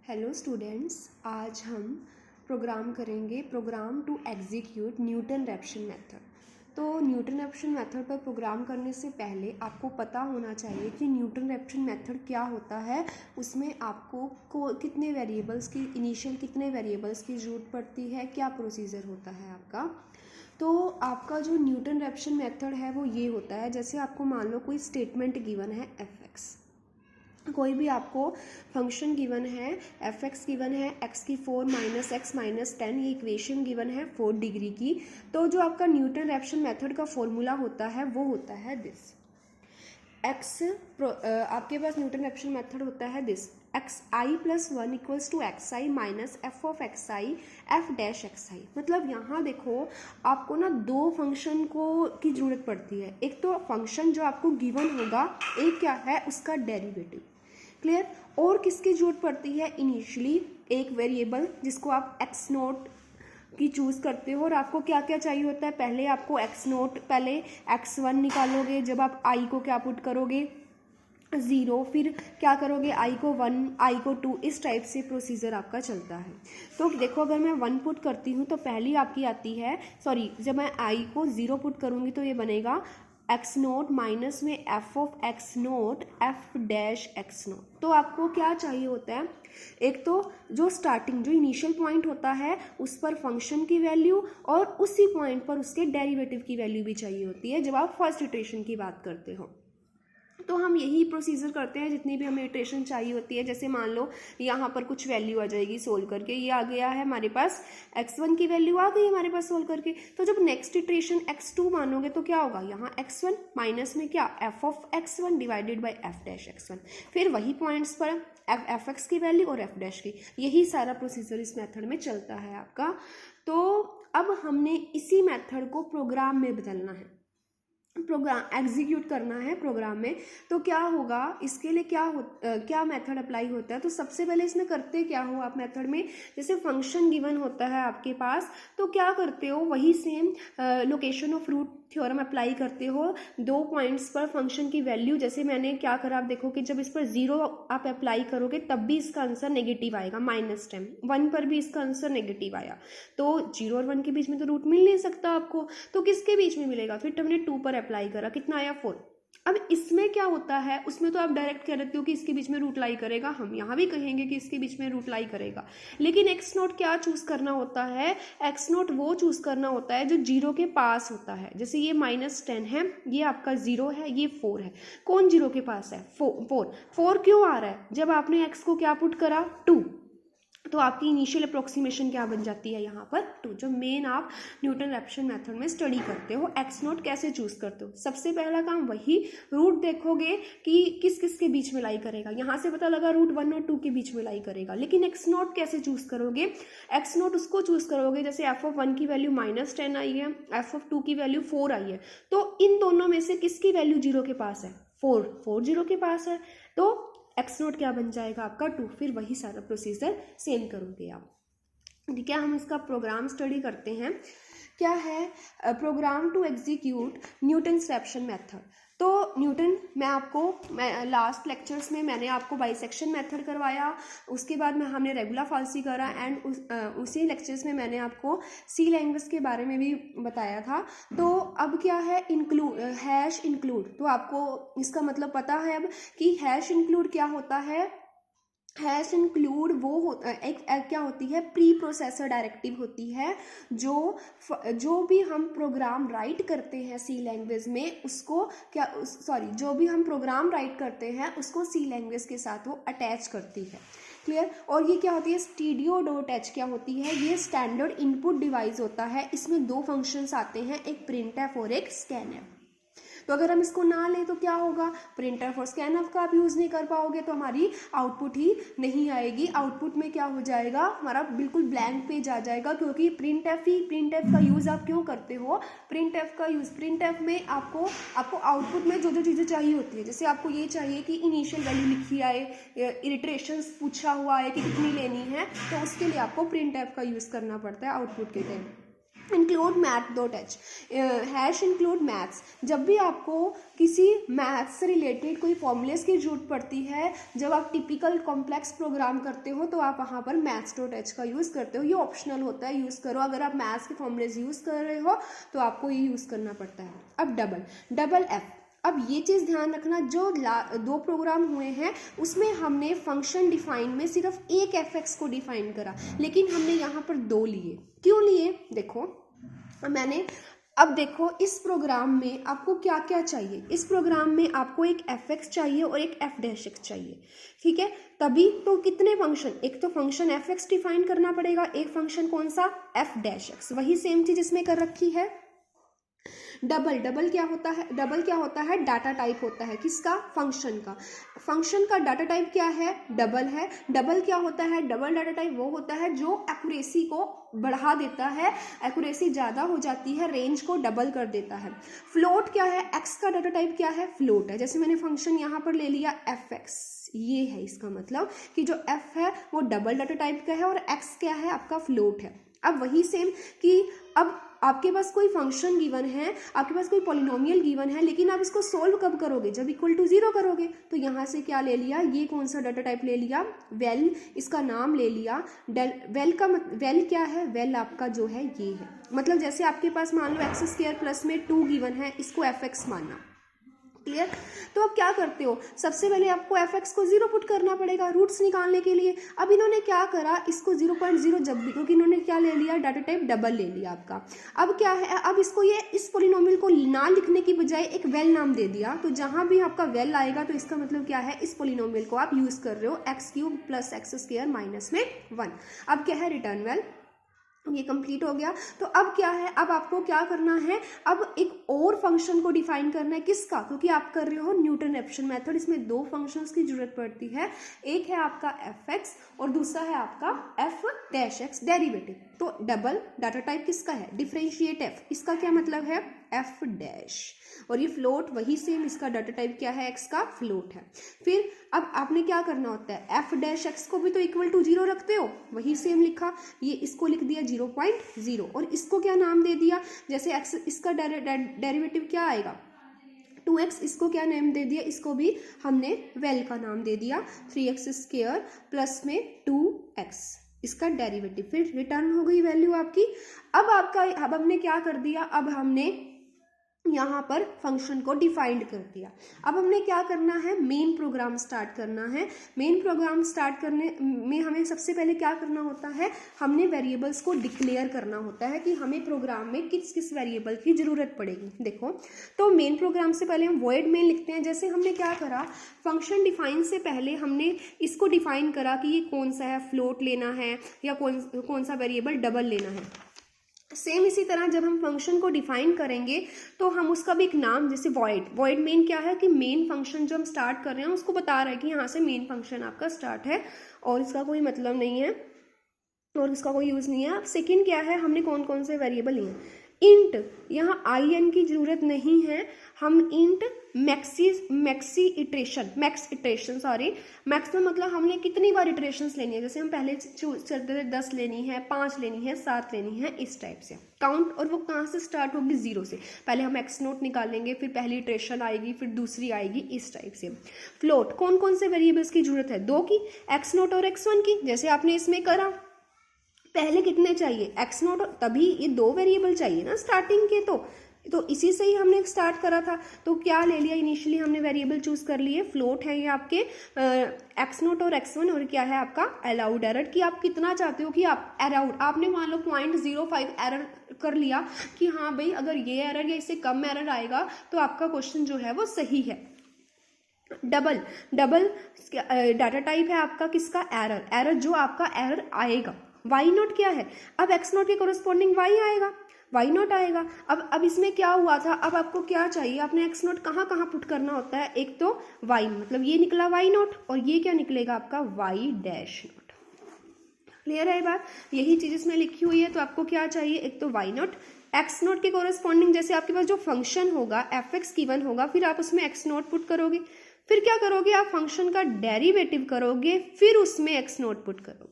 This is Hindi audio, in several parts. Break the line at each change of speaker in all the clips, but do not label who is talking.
हेलो स्टूडेंट्स, आज हम प्रोग्राम करेंगे program to execute Newton Raphson method. तो न्यूटन रैप्शन मेथड पर प्रोग्राम करने से पहले आपको पता होना चाहिए कि न्यूटन रैप्शन मेथड क्या होता है। उसमें आपको कितने वेरिएबल्स की इनिशियल कितने वेरिएबल्स की ज़रूरत पड़ती है, क्या प्रोसीजर होता है आपका। तो आपका जो न्यूटन रैप्शन मेथड है वो ये होता है, जैसे आपको मान लो कोई स्टेटमेंट गिवन है f(x), कोई भी आपको फंक्शन गिवन है f(x) गिवन है x की 4 माइनस एक्स माइनस 10, ये इक्वेशन गिवन है 4 डिग्री की। तो जो आपका न्यूटन रैप्शन मेथड का फॉर्मूला होता है वो होता है दिस आपके पास न्यूटन रैप्शन मेथड होता है this xi plus 1 equals to xi minus F of xi F dash xi। मतलब यहाँ देखो, आपको ना दो फंक्शन की जरूरत पड़ती है। एक तो फंक्शन जो आपको गिवन होगा, एक क्या है उसका डेरिवेटिव। क्लियर। और किसकी जरूरत पड़ती है इनिशियली, एक वेरिएबल जिसको आप x नोट की चूज़ करते हो। और आपको क्या क्या चाहिए होता है, पहले आपको x नोट, पहले x1 निकालोगे, जब आप i को क्या पुट करोगे 0, फिर क्या करोगे i को 1 i को 2, इस टाइप से प्रोसीजर आपका चलता है। तो देखो, अगर मैं 1 पुट करती हूँ तो पहली आपकी आती है, जब मैं i को 0 पुट करूँगी तो ये बनेगा x नोट माइनस में F of x note F dash x note. तो आपको क्या चाहिए होता है, एक तो जो स्टार्टिंग जो इनिशियल पॉइंट होता है उस पर फंक्शन की वैल्यू, और उसी पॉइंट पर उसके डेरिवेटिव की वैल्यू भी चाहिए होती है जब आप फर्स्ट इटरेशन की बात करते हो। तो हम यही प्रोसीजर करते हैं जितनी भी हमें इटरेशन चाहिए होती है। जैसे मान लो यहाँ पर कुछ वैल्यू आ जाएगी सोल्व करके, ये आ गया है हमारे पास x1 की वैल्यू आ गई हमारे पास सोल्व करके। तो जब नेक्स्ट इटरेशन x2 मानोगे तो क्या होगा, यहाँ x1 माइनस में क्या f of x1 divided by f dash x1, फिर वही पॉइंट्स पर f(x) की वैल्यू और f डैश की। यही सारा प्रोसीजर इस मेथड में चलता है आपका। तो अब हमने इसी मेथड को प्रोग्राम में बदलना है, प्रोग्राम एग्जीक्यूट करना है प्रोग्राम में। तो क्या होगा, इसके लिए क्या मेथड अप्लाई होता है। तो सबसे पहले इसमें करते क्या हो आप मेथड में, जैसे फंक्शन गिवन होता है आपके पास, तो क्या करते हो वही same location of root theorem apply करते हो। दो पॉइंट्स पर फंक्शन की वैल्यू, जैसे मैंने क्या करा आप देखो कि जब इस पर 0 आप अप्लाई करोगे तब भी इसका आंसर नेगेटिव आएगा, -10। 1 पर भी इसका आंसर नेगेटिव आया, तो 0 और 1 के बीच में तो रूट मिल नहीं सकता आपको, तो किसके बीच में मिलेगा। फिर तुमने 2 पर अप्लाई करा, कितना आया 4। अब इसमें क्या होता है, उसमें तो आप डायरेक्ट कह देते हो कि इसके बीच में रूट लाई करेगा, हम यहाँ भी कहेंगे कि इसके बीच में रूट लाई करेगा। लेकिन एक्स नोट क्या चूज करना होता है, एक्स नोट वो चूज करना होता है जो 0 के पास होता है। जैसे ये -10 है, ये आपका 0 है, ये 4 है। कौन 0 के पास है, 4 क्यों आ रहा है, जब आपने एक्स को क्या पुट करा 2, तो आपकी इनिशियल अप्रोक्सीमेशन क्या बन जाती है यहाँ पर 2। जो मेन आप न्यूटन रैप्शन मेथड में स्टडी करते हो, एक्स नोट कैसे चूज करते हो। सबसे पहला काम वही, रूट देखोगे कि किस किस के बीच में लाई करेगा। यहाँ से पता लगा रूट 1 और 2 के बीच में लाई करेगा। लेकिन एक्स नोट कैसे चूज करोगे, एक्स नोट उसको चूज करोगे जैसे एफ ऑफ 1 की वैल्यू -10 आई है, एफ ऑफ 2 की वैल्यू 4 आई है, तो इन दोनों में से किसकी वैल्यू 0 के पास है, 4 0 के पास है, तो एक्स नोट क्या बन जाएगा आपका 2। फिर वही सारा प्रोसीजर सेम करोगे आप। ठीक है, हम इसका प्रोग्राम स्टडी करते हैं। क्या है program to execute Newton Raphson method. तो न्यूटन मैं लास्ट लेक्चर्स में मैंने आपको बाइसेक्शन मेथड करवाया, उसके बाद में हमने रेगुलर फाल्सी करा, एंड उसी लेक्चर्स में मैंने आपको सी लैंग्वेज के बारे में भी बताया था। तो अब क्या है हैश इंक्लूड। तो आपको इसका मतलब पता है अब कि हैश इंक्लूड क्या होता है। हैश इंक्लूड वो होता है, एक क्या होती है, प्री प्रोसेसर डायरेक्टिव होती है। जो भी हम प्रोग्राम राइट करते हैं सी लैंग्वेज में, उसको जो भी हम प्रोग्राम राइट करते हैं उसको सी लैंग्वेज के साथ वो अटैच करती है। क्लियर। और ये क्या होती है, stdio.h क्या होती है, ये स्टैंडर्ड इनपुट डिवाइस होता है। इसमें दो फंक्शंस आते हैं, एक printf और एक scanf। तो अगर हम इसको ना लें तो क्या होगा, printf और scanf का आप यूज़ नहीं कर पाओगे, तो हमारी आउटपुट ही नहीं आएगी। आउटपुट में क्या हो जाएगा, हमारा बिल्कुल ब्लैंक पेज आ जाएगा, क्योंकि printf का यूज़ आप क्यों करते हो, printf में आपको आउटपुट में जो जो चीज़ें चाहिए होती है, जैसे आपको ये चाहिए कि इनिशियल वैल्यू लिखी आए, इटरेशंस पूछा हुआ है कि कितनी लेनी है, तो उसके लिए आपको printf का यूज़ करना पड़ता है आउटपुट के time. Include math.h hash include maths. जब भी आपको किसी मैथ्स से रिलेटेड कोई फॉर्मूलेस की जरूरत पड़ती है, जब आप टिपिकल कॉम्प्लेक्स प्रोग्राम करते हो तो आप वहाँ पर maths.h का यूज़ करते हो। ये ऑप्शनल होता है, यूज़ करो। अगर आप मैथ्स के फॉर्मूलेस यूज़ कर रहे हो तो आपको ये यूज़ करना पड़ता है। अब डबल एफ। अब ये चीज़ ध्यान रखना, जो दो प्रोग्राम हुए हैं उसमें हमने फंक्शन डिफाइन में सिर्फ एक एफ को डिफाइन करा, लेकिन हमने यहाँ पर दो लिए। क्यों लिए? देखो मैंने, अब देखो इस प्रोग्राम में आपको क्या क्या चाहिए। इस प्रोग्राम में आपको एक एफ चाहिए और एक एफ डैश एक्स चाहिए, ठीक है। तभी तो कितने फंक्शन, एक तो फंक्शन एफ एक्स डिफाइन करना पड़ेगा, एक फंक्शन कौन सा, एफ डैश एक्स। वही सेम चीज इसमें कर रखी है। डबल क्या होता है? डबल क्या होता है? डाटा टाइप होता है। किसका? फंक्शन का। फंक्शन का डाटा टाइप क्या है? डबल है। डबल क्या होता है? डबल डाटा टाइप वो होता है जो एक्यूरेसी को बढ़ा देता है, एक्यूरेसी ज़्यादा हो जाती है, रेंज को डबल कर देता है। फ्लोट क्या है? एक्स का डाटा टाइप क्या है? फ्लोट है। जैसे मैंने फंक्शन यहाँ पर ले लिया एफ एक्स, ये है इसका मतलब कि जो एफ है वो डबल डाटा टाइप का है और एक्स क्या है? आपका फ्लोट है। अब वही सेम कि अब आपके पास कोई फंक्शन गिवन है, आपके पास कोई पॉलिनोमियल गिवन है, लेकिन आप इसको सोल्व कब करोगे? जब इक्वल टू 0 करोगे। तो यहाँ से क्या ले लिया? ये कौन सा डाटा टाइप ले लिया? वेल, इसका नाम ले लिया। वेल क्या है? वेल आपका जो है ये है। मतलब जैसे आपके पास मान लो एक्स स्क्वायर प्लस में 2 गिवन है, इसको एफ एक्स मानना। क्लियर? तो अब क्या करते हो, सबसे पहले आपको एफ एक्स को 0 पुट करना पड़ेगा रूट्स निकालने के लिए। अब इन्होंने क्या करा, इसको 0.0 जब भी, क्योंकि इन्होंने क्या ले लिया? डाटा टाइप डबल ले लिया आपका। अब क्या है, अब इसको ये इस पॉलिनोमियल को ना लिखने की बजाय एक वेल नाम दे दिया। तो जहां भी आपका वेल आएगा तो इसका मतलब क्या है, इस पॉलिनोमियल को आप यूज कर रहे हो x cube plus x square minus में 1। अब क्या है? Return well. ये कंप्लीट हो गया। तो अब क्या है, अब आपको क्या करना है, अब एक और फंक्शन को डिफाइन करना है। किसका? क्योंकि आप कर रहे हो न्यूटन रेफसन मेथड, इसमें दो फंक्शंस की जरूरत पड़ती है। एक है आपका एफ एक्स और दूसरा है आपका एफ डैश एक्स डेरिवेटिव। तो डबल डाटा टाइप किसका है? Differentiate F. इसका क्या मतलब है? F dash. और ये फ्लोट वही सेम, इसका डाटा टाइप क्या है? एक्स का फ्लोट है। फिर अब आपने क्या करना होता है, एफ डैश एक्स को भी तो इक्वल टू 0 रखते हो, वही सेम लिखा। ये इसको लिख दिया 0.0 और इसको क्या नाम दे दिया? जैसे एक्स, इसका डेरिवेटिव क्या आएगा? 2x, इसको क्या नेम दे दिया? इसको भी हमने वेल का नाम दे दिया। 3x स्क्वायर प्लस में 2x, इसका डेरिवेटिव। फिर रिटर्न हो गई वैल्यू आपकी। अब हमने क्या कर दिया, अब हमने यहाँ पर फंक्शन को डिफाइंड कर दिया। अब हमने क्या करना है, मेन प्रोग्राम स्टार्ट करना है। मेन प्रोग्राम स्टार्ट करने में हमें सबसे पहले क्या करना होता है, हमने वेरिएबल्स को डिक्लेयर करना होता है कि हमें प्रोग्राम में किस किस वेरिएबल की जरूरत पड़ेगी। देखो, तो मेन प्रोग्राम से पहले हम वॉइड मेन लिखते हैं। जैसे हमने क्या करा, फंक्शन डिफाइन से पहले हमने इसको डिफाइन करा कि ये कौन सा है, फ्लोट लेना है या कौन सा वेरिएबल डबल लेना है। सेम इसी तरह जब हम फंक्शन को डिफाइन करेंगे तो हम उसका भी एक नाम, जैसे वॉइड मेन क्या है कि मेन फंक्शन जो हम स्टार्ट कर रहे हैं उसको बता रहा है कि यहाँ से मेन फंक्शन आपका स्टार्ट है और इसका कोई मतलब नहीं है और इसका कोई यूज़ नहीं है। अब सेकंड क्या है, हमने कौन कौन से वेरिएबल लिए? इंट, यहाँ in की जरूरत नहीं है, हम int max iteration sorry, maximum मतलब हमने कितनी बार इटरेशंस लेनी है। जैसे हम पहले चलते थे 10 लेनी है, 5 लेनी है, 7 लेनी है, इस टाइप से काउंट। और वो कहाँ से स्टार्ट होगी? 0 से। पहले हम एक्स नोट निकालेंगे, फिर पहली इटरेशन आएगी, फिर दूसरी आएगी, इस टाइप से। फ्लोट, कौन कौन से वेरिएबल्स की जरूरत है? 2 की, एक्स नोट और एक्स वन की। जैसे आपने इसमें करा, पहले कितने चाहिए? एक्स नोट, तभी ये 2 वेरिएबल चाहिए ना स्टार्टिंग के। तो इसी से ही हमने स्टार्ट करा था। तो क्या ले लिया, इनिशियली हमने वेरिएबल चूज कर लिए। फ्लोट है ये आपके एक्स नोट और एक्स वन, और क्या है आपका अलाउड एरर, कि आप कितना चाहते हो कि आप अराउंड, आपने मान लो 0.05 एरर कर लिया कि हाँ भाई अगर ये एरर या इससे कम एरर आएगा तो आपका क्वेश्चन जो है वो सही है। डबल डाटा टाइप है आपका किसका? एरर जो आपका एरर आएगा। वाई नॉट क्या है? अब एक्स नॉट के कोरस्पॉन्डिंग वाई आएगा, वाई नॉट आएगा। अब इसमें क्या हुआ था, अब आपको क्या चाहिए, आपने एक्स नॉट कहाँ कहाँ पुट करना होता है? एक तो वाई, मतलब ये निकला वाई नॉट, और ये क्या निकलेगा आपका? Y dash not. क्लियर है बात? यही चीज इसमें लिखी हुई है। तो आपको क्या चाहिए? एक तो वाई नॉट, एक्स नॉट के कोरस्पॉन्डिंग, जैसे आपके पास जो फंक्शन होगा एफ एक्स गिवन होगा, फिर आप उसमें एक्स नॉट पुट करोगे। फिर क्या करोगे, आप फंक्शन का डेरिवेटिव करोगे, फिर उसमें एक्स नॉट पुट करोगे।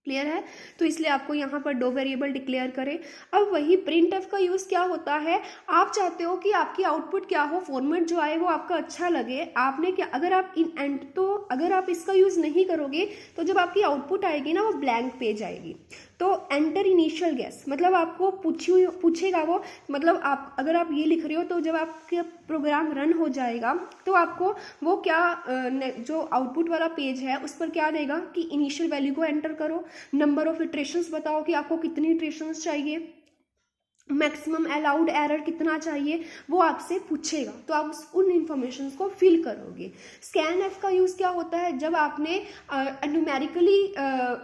क्लियर है। तो इसलिए आपको यहाँ पर दो वेरिएबल डिक्लेयर करें। अब वही प्रिंट एफ का यूज़ क्या होता है, आप चाहते हो कि आपकी आउटपुट क्या हो, फॉर्मेट जो आए वो आपका अच्छा लगे। आपने क्या, अगर आप इन एंड तो अगर आप इसका यूज़ नहीं करोगे तो जब आपकी आउटपुट आएगी ना वो ब्लैंक पेज आएगी। तो एंटर इनिशियल गैस मतलब आपको पूछेगा वो, मतलब आप अगर आप ये लिख रहे हो तो जब आपका प्रोग्राम रन हो जाएगा तो आपको वो क्या जो आउटपुट वाला पेज है उस पर क्या देगा कि इनिशियल वैल्यू को एंटर करो, नंबर ऑफ इटरेशंस बताओ कि आपको कितनी इटरेशंस चाहिए, मैक्सिमम अलाउड एरर कितना चाहिए, वो आपसे पूछेगा। तो आप उन इंफॉर्मेशन को फिल करोगे। स्कैन एफ का यूज़ क्या होता है, जब आपने न्यूमेरिकली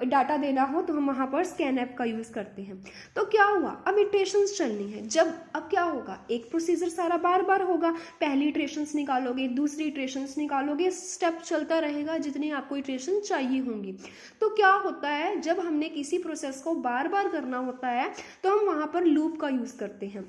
डाटा देना हो तो हम वहाँ पर स्कैन एफ का यूज़ करते हैं। तो क्या हुआ, अब इटरेशंस चलनी है। जब अब क्या होगा, एक प्रोसीजर सारा बार बार होगा, पहली इटरेशंस निकालोगे, दूसरी इटरेशंस निकालोगे, स्टेप चलता रहेगा जितनी आपको इटरेशन चाहिए होंगी। तो क्या होता है, जब हमने किसी प्रोसेस को बार बार करना होता है तो हम वहाँ पर लूप का यूज़ करते हैं।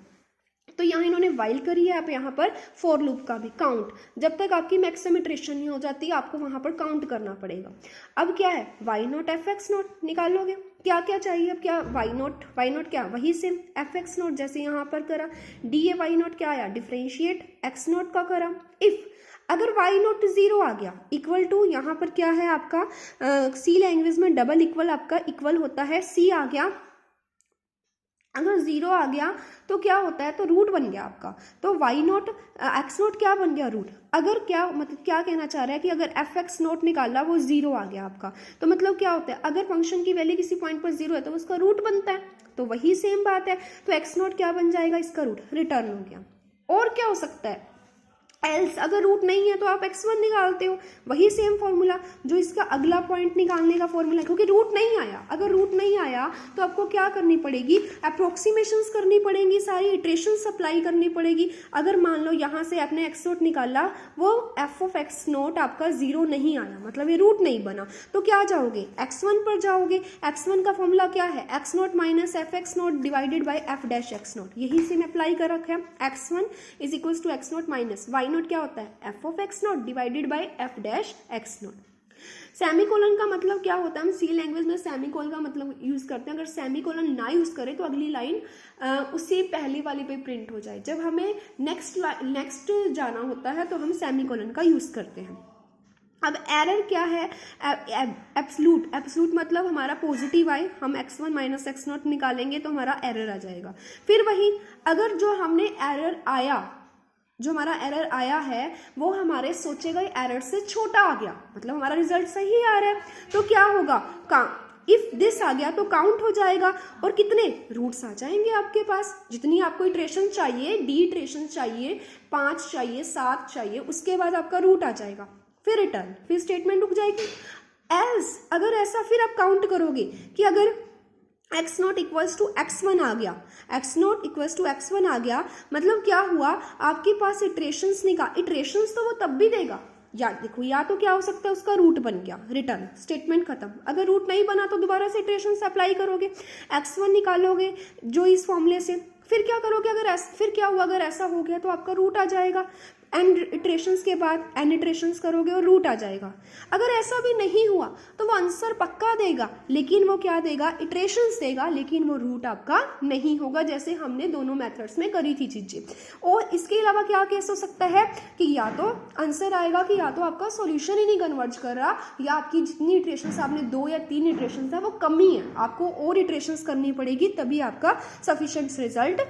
तो यहाँ इन्होंने वाइल करी है, आप यहाँ पर फॉर लूप का भी काउंट, जब तक आपकी मैक्सिमम इटरेशन नहीं हो जाती आपको वहाँ पर काउंट करना पड़ेगा। अब क्या है, Y naught F X naught निकालोगे, क्या क्या चाहिए, अब क्या वाई नॉट क्या, वही सेम एफ एक्स नॉट जैसे यहाँ पर करा, डी ए वाई नॉट क्या आया, डिफरेंशिएट एक्स नॉट का करा। इफ अगर वाई नॉट 0 आ गया इक्वल टू, यहाँ पर क्या है आपका सी लैंग्वेज में डबल इक्वल आपका इक्वल होता है, सी आ गया, अगर 0 आ गया तो क्या होता है, तो रूट बन गया आपका। तो वाई नॉट एक्स नॉट क्या बन गया, रूट। अगर क्या मतलब क्या कहना चाह रहा है कि अगर एफ एक्स नॉट निकाला वो 0 आ गया आपका, तो मतलब क्या होता है, अगर फंक्शन की वैल्यू किसी पॉइंट पर 0 है तो उसका रूट बनता है। तो वही सेम बात है, तो एक्स नॉट क्या बन जाएगा, इसका रूट रिटर्न हो गया। और क्या हो सकता है, एल्स अगर रूट नहीं है तो आप x1 निकालते हो, वही सेम फॉर्मूला जो इसका अगला पॉइंट निकालने का फॉर्मूला, क्योंकि रूट नहीं आया। अगर रूट नहीं आया तो आपको क्या करनी पड़ेगी, अप्रोक्सीमेशंस करनी पड़ेंगी, सारी इटरेशंस अप्लाई करनी पड़ेगी। अगर मान लो यहाँ से आपने एक्स नोट निकाला, वो एफ ऑफ एक्स नोट आपका 0 नहीं आया, मतलब ये रूट नहीं बना, तो क्या जाओगे, x1 पर जाओगे। x1 का फॉर्मूला क्या है, X naught minus F X naught divided by F dash X naught, यही सेम अप्लाई कर रखा है। x1 is equal to X naught minus Y naught क्या होता है, F of X naught divided by F dash X naught. Semicolon का मतलब क्या होता है, हम सी लैंग्वेज में सेमीकोलन का मतलब यूज करते हैं। अगर सेमीकोलन ना यूज करें तो अगली लाइन उससे पहले वाली पे प्रिंट हो जाए। जब हमें नेक्स्ट जाना होता है तो हम सेमीकोलन का यूज करते हैं। अब एरर क्या है, एब्सलूट मतलब हमारा पॉजिटिव आए, हम x1 माइनस एक्स नॉट निकालेंगे तो हमारा एरर आ जाएगा। फिर वही अगर जो हमने एरर आया, जो हमारा एरर आया है वो हमारे सोचे गए एरर से छोटा आ गया, मतलब हमारा रिजल्ट सही आ रहा है, तो क्या होगा, इफ दिस आ गया तो काउंट हो जाएगा और कितने रूट्स आ जाएंगे आपके पास, जितनी आपको इटरेशन चाहिए, डी इटरेशन चाहिए, 5 चाहिए, 7 चाहिए, उसके बाद आपका रूट आ जाएगा, फिर रिटर्न, फिर स्टेटमेंट रुक जाएगी। एल्स अगर ऐसा फिर आप काउंट करोगे कि अगर X naught equals to x1 आ गया, X naught equals to x1 आ गया, मतलब क्या हुआ, आपके पास इटरेशंस तो वो तब भी देगा, या देखो या तो क्या हो सकता है उसका रूट बन गया, रिटर्न, स्टेटमेंट खत्म। अगर रूट नहीं बना तो दोबारा से इटरेशंस अप्लाई करोगे, x1 निकालोगे जो इस फॉर्मूले से, फिर क्या करोगे, फिर क्या हुआ, अगर ऐसा हो गया तो आपका रूट आ जाएगा, एंड इटरेशंस के बाद एन इटरेशंस करोगे और रूट आ जाएगा। अगर ऐसा भी नहीं हुआ तो वो आंसर पक्का देगा, लेकिन वो क्या देगा, इटरेशंस देगा, लेकिन वो रूट आपका नहीं होगा, जैसे हमने दोनों मेथड्स में करी थी चीजें। और इसके अलावा क्या केस हो सकता है कि या तो आंसर आएगा कि या तो आपका सॉल्यूशन ही नहीं कन्वर्ज कर रहा, या आपकी जितनी इटरेशंस आपने 2 या 3 इटरेशंस है वो कमी है, आपको और इटरेशंस करनी पड़ेगी तभी आपका सफिशिएंट रिजल्ट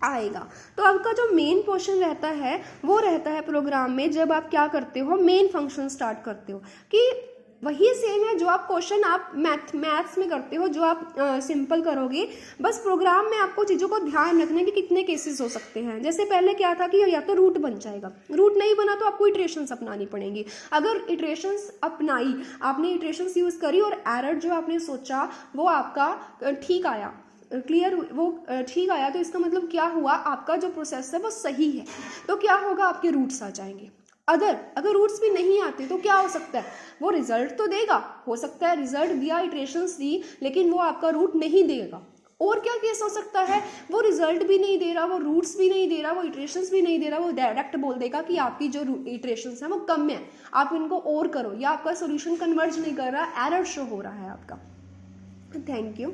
आएगा। तो आपका जो मेन पोर्शन रहता है वो रहता है प्रोग्राम में, जब आप क्या करते हो, मेन फंक्शन स्टार्ट करते हो, कि वही सेम है जो आप क्वेश्चन आप मैथ्स में करते हो, जो आप सिंपल करोगे, बस प्रोग्राम में आपको चीज़ों को ध्यान रखना है कि कितने केसेस हो सकते हैं। जैसे पहले क्या था कि या तो रूट बन जाएगा, रूट नहीं बना तो आपको इटरेशंस अपनानी पड़ेंगी। अगर इटरेशंस अपनाई, आपने इटरेशंस यूज़ करी और एरर जो आपने सोचा वो आपका ठीक आया, क्लियर, वो ठीक आया, तो इसका मतलब क्या हुआ, आपका जो प्रोसेस है वो सही है, तो क्या होगा, आपके रूट्स आ जाएंगे। अगर रूट्स भी नहीं आते तो क्या हो सकता है, वो रिजल्ट तो देगा, हो सकता है रिजल्ट दिया, इटरेशंस दी, लेकिन वो आपका रूट नहीं देगा। और क्या केस हो सकता है, वो रिजल्ट भी नहीं दे रहा, वो रूट्स भी नहीं दे रहा, वो इटरेशंस भी नहीं दे रहा, वो डायरेक्ट बोल देगा कि आपकी जो इटरेशंस हैं वो कम है, आप इनको और करो, या आपका सोल्यूशन कन्वर्ज नहीं कर रहा, एरर शो हो रहा है आपका। Thank you.